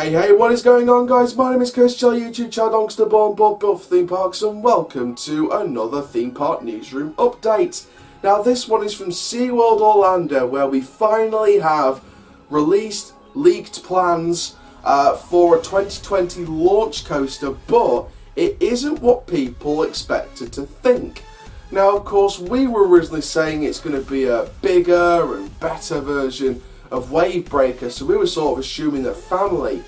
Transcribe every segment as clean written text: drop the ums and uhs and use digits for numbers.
Hey, what is going on, guys? My name is Chris, your YouTube channel, Longster Born Bob for Theme Parks, and welcome to another Theme Park Newsroom update. Now, this one is from SeaWorld Orlando, where we finally have released leaked plans for a 2020 launch coaster, but it isn't what people expected to think. Now, of course, we were originally saying it's going to be a bigger and better version of Wave Breaker, so we were sort of assuming that family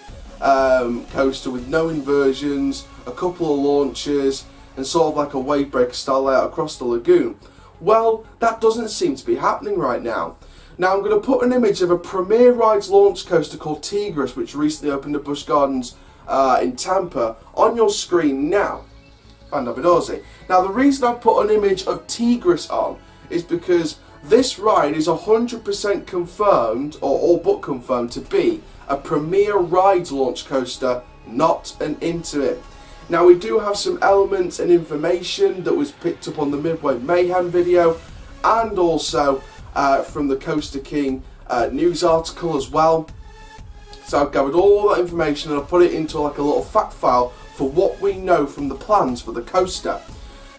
coaster with no inversions, a couple of launches, and sort of like a Wave Breaker style layout across the lagoon. Well, that doesn't seem to be happening right now. Now, I'm going to put an image of a Premier Rides launch coaster called Tigris, which recently opened at Busch Gardens in Tampa, on your screen now. And now, the reason I put an image of Tigris on is because this ride is 100% confirmed, or all but confirmed, to be a Premier Rides launch coaster, not an Intimate. Now, we do have some elements and information that was picked up on the Midway Mayhem video, and also from the Coaster King news article as well. So I've gathered all that information and I've put it into like a little fact file for what we know from the plans for the coaster.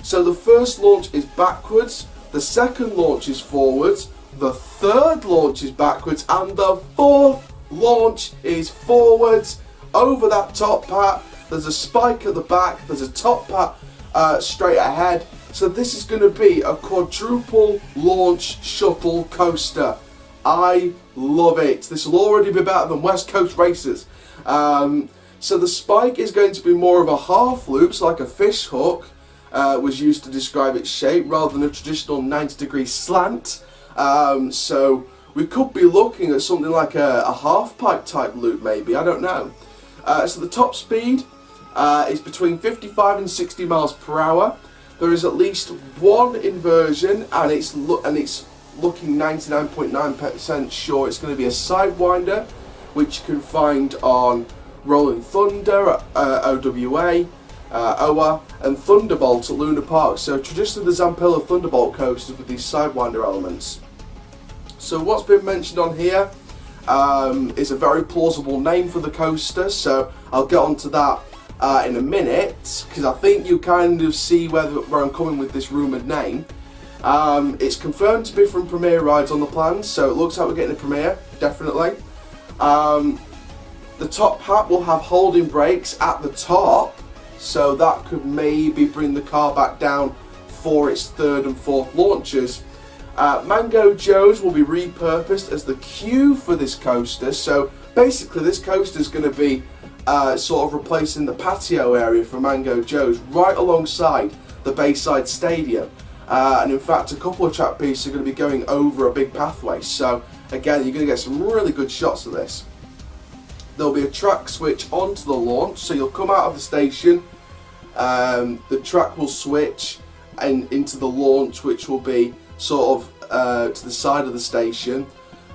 So the first launch is backwards, the second launch is forwards, the third launch is backwards, and the fourth launch is forwards. Over that top part, there's a spike at the back, there's a top part straight ahead. So this is going to be a quadruple launch shuttle coaster. I love it. This will already be better than West Coast Racers. So the spike is going to be more of a half loop, so like a fish hook was used to describe its shape, rather than a traditional 90-degree slant. So we could be looking at something like a half pipe type loop, maybe, I don't know. So the top speed is between 55 and 60 miles per hour. There is at least one inversion, and it's looking 99.9% sure it's going to be a Sidewinder, which you can find on Rolling Thunder, OWA, OWA, and Thunderbolt at Luna Park. So traditionally the Zampella Thunderbolt coasters with these Sidewinder elements. So what's been mentioned on here is a very plausible name for the coaster, so I'll get onto that in a minute, because I think you kind of see where I'm coming with this rumoured name. It's confirmed to be from Premier Rides on the plans, so it looks like we're getting a Premier, definitely. The top hat will have holding brakes at the top, so that could maybe bring the car back down for its third and fourth launches. Mango Joe's will be repurposed as the queue for this coaster, so basically this coaster is going to be sort of replacing the patio area for Mango Joe's right alongside the Bayside Stadium. And in fact, a couple of track pieces are going to be going over a big pathway, so again, you're going to get some really good shots of this. There'll be a track switch onto the launch, so you'll come out of the station, the track will switch and into the launch, which will be sort of to the side of the station.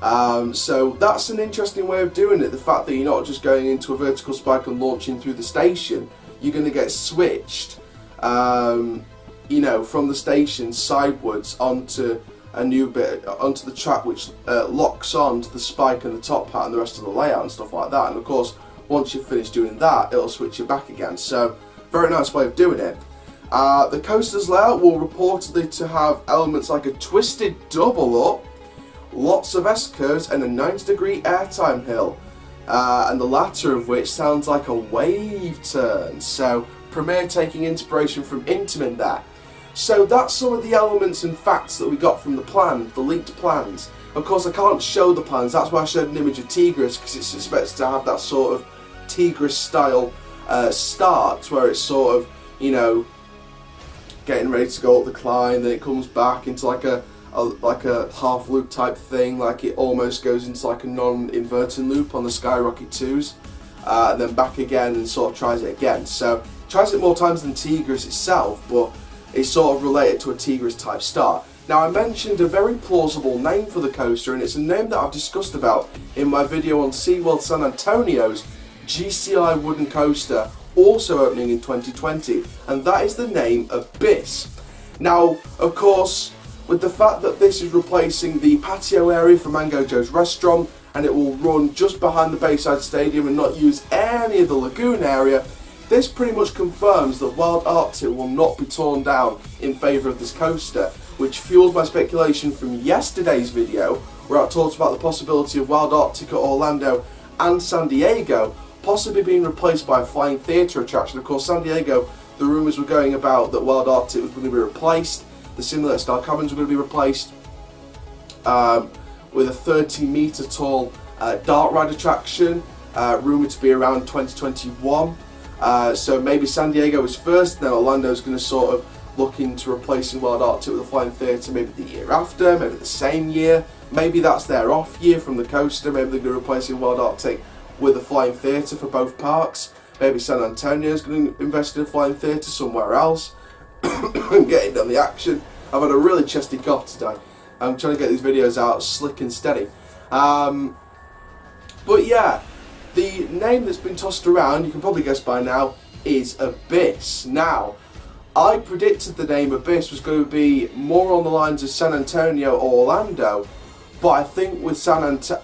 So that's an interesting way of doing it, the fact that you're not just going into a vertical spike and launching through the station. You're going to get switched, you know, from the station sidewards onto a new bit, onto the track, which locks on to the spike and the top hat and the rest of the layout and stuff like that. And of course, once you've finished doing that, it'll switch you back again. So very nice way of doing it. The coaster's layout will reportedly to have elements like a twisted double up, lots of S-curves, and a 90-degree airtime hill, and the latter of which sounds like a wave turn. So Premier taking inspiration from Intamin there. So that's some of the elements and facts that we got from the plan, the leaked plans. Of course, I can't show the plans, that's why I showed an image of Tigris, because it's expected to have that sort of Tigris style start, where it's sort of, you know, getting ready to go up the climb, then it comes back into like a half loop type thing, like it almost goes into like a non-inverting loop on the Skyrocket 2s, and then back again and sort of tries it again. So tries it more times than Tigris itself, but it's sort of related to a Tigris type start. Now, I mentioned a very plausible name for the coaster, and it's a name that I've discussed about in my video on SeaWorld San Antonio's GCI wooden coaster, also opening in 2020, and that is the name Abyss. Now, of course, with the fact that this is replacing the patio area for Mango Joe's restaurant and it will run just behind the Bayside Stadium and not use any of the lagoon area, this pretty much confirms that Wild Arctic will not be torn down in favour of this coaster, which fuels my speculation from yesterday's video where I talked about the possibility of Wild Arctic at Orlando and San Diego possibly being replaced by a flying theatre attraction. Of course, San Diego, the rumours were going about that Wild Arctic was going to be replaced, the simulator style cabins were going to be replaced with a 30-metre tall dart ride attraction, rumoured to be around 2021. So maybe San Diego is first, then Orlando's going to sort of look into replacing Wild Arctic with a flying theatre maybe the year after, maybe the same year. Maybe that's their off year from the coaster. Maybe they're going to replace Wild Arctic with a flying theatre for both parks. Maybe San Antonio is going to invest in a flying theatre somewhere else and getting on the action. I've had a really chesty cough today. I'm trying to get these videos out slick and steady. But yeah, the name that's been tossed around, you can probably guess by now, is Abyss. Now, I predicted the name Abyss was going to be more on the lines of San Antonio or Orlando, but I think with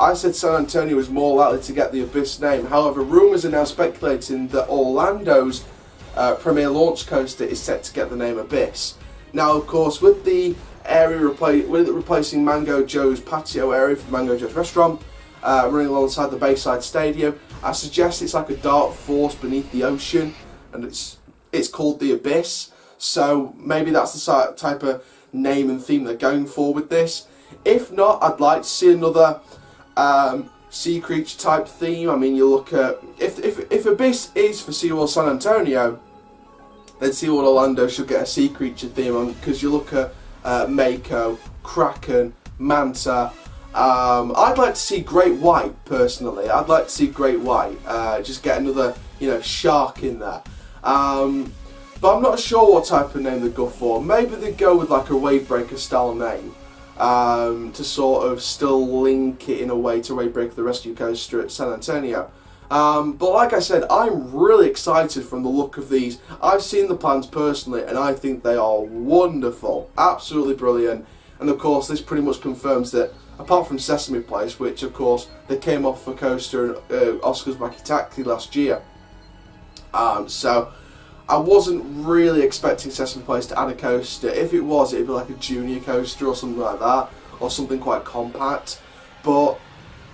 I said San Antonio was more likely to get the Abyss name. However, rumours are now speculating that Orlando's premier launch coaster is set to get the name Abyss. Now, of course, with the area replacing Mango Joe's patio area for Mango Joe's restaurant, running alongside the Bayside Stadium, I suggest it's like a dark force beneath the ocean, and it's called the Abyss. So maybe that's the type of name and theme they're going for with this. If not, I'd like to see another sea creature type theme. I mean, you look at if Abyss is for SeaWorld San Antonio, then SeaWorld Orlando should get a sea creature theme on, because you look at Mako, Kraken, Manta. I'd like to see Great White personally. I'd like to see Great White. Just get another, shark in there. But I'm not sure what type of name they'd go for. Maybe they'd go with like a Wavebreaker style name to sort of still link it in a way to Wavebreaker the Rescue Coaster at San Antonio. But like I said, I'm really excited from the look of these. I've seen the plans personally and I think they are wonderful, absolutely brilliant. And of course this pretty much confirms that, apart from Sesame Place, which of course they came off a coaster in Oscar's Wacky Taxi last year, so I wasn't really expecting Sesame Place to add a coaster. If it was, it'd be like a junior coaster or something like that, or something quite compact. But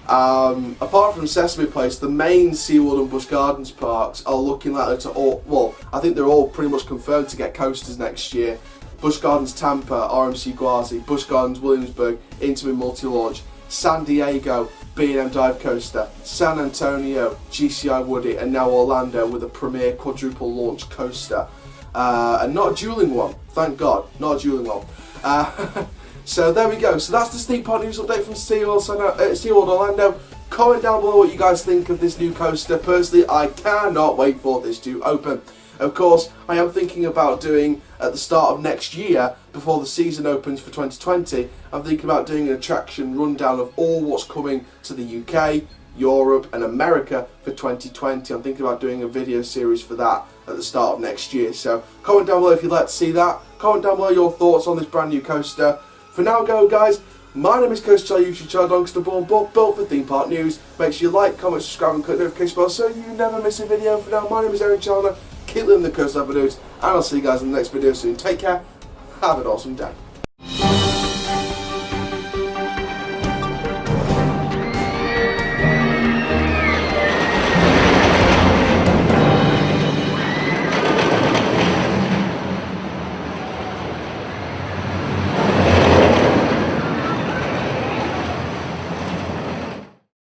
apart from Sesame Place, the main SeaWorld and Busch Gardens parks are looking likely to I think they're all pretty much confirmed to get coasters next year. Busch Gardens Tampa, RMC Gwazi, Busch Gardens Williamsburg, Intamin Multi-Launch, San Diego, B&M Dive Coaster, San Antonio, GCI Woody, and now Orlando with a premier quadruple launch coaster. And not a dueling one, thank God, not a dueling one. So there we go. So that's the Theme Park News update from SeaWorld Orlando. Comment down below what you guys think of this new coaster. Personally, I cannot wait for this to open. Of course, I am thinking about doing, at the start of next year, before the season opens for 2020, I'm thinking about doing an attraction rundown of all what's coming to the UK, Europe and America for 2020. I'm thinking about doing a video series for that at the start of next year. So comment down below if you'd like to see that. Comment down below your thoughts on this brand new coaster. For now, guys. My name is Coaster Charlie, YouTube channel Donkster Born, built for Theme Park News. Make sure you like, comment, subscribe and click the notification bell so you never miss a video. For now, my name is Aaron Chandler. Keep living the Coaster News, and I'll see you guys in the next video soon. Take care. Have an awesome day.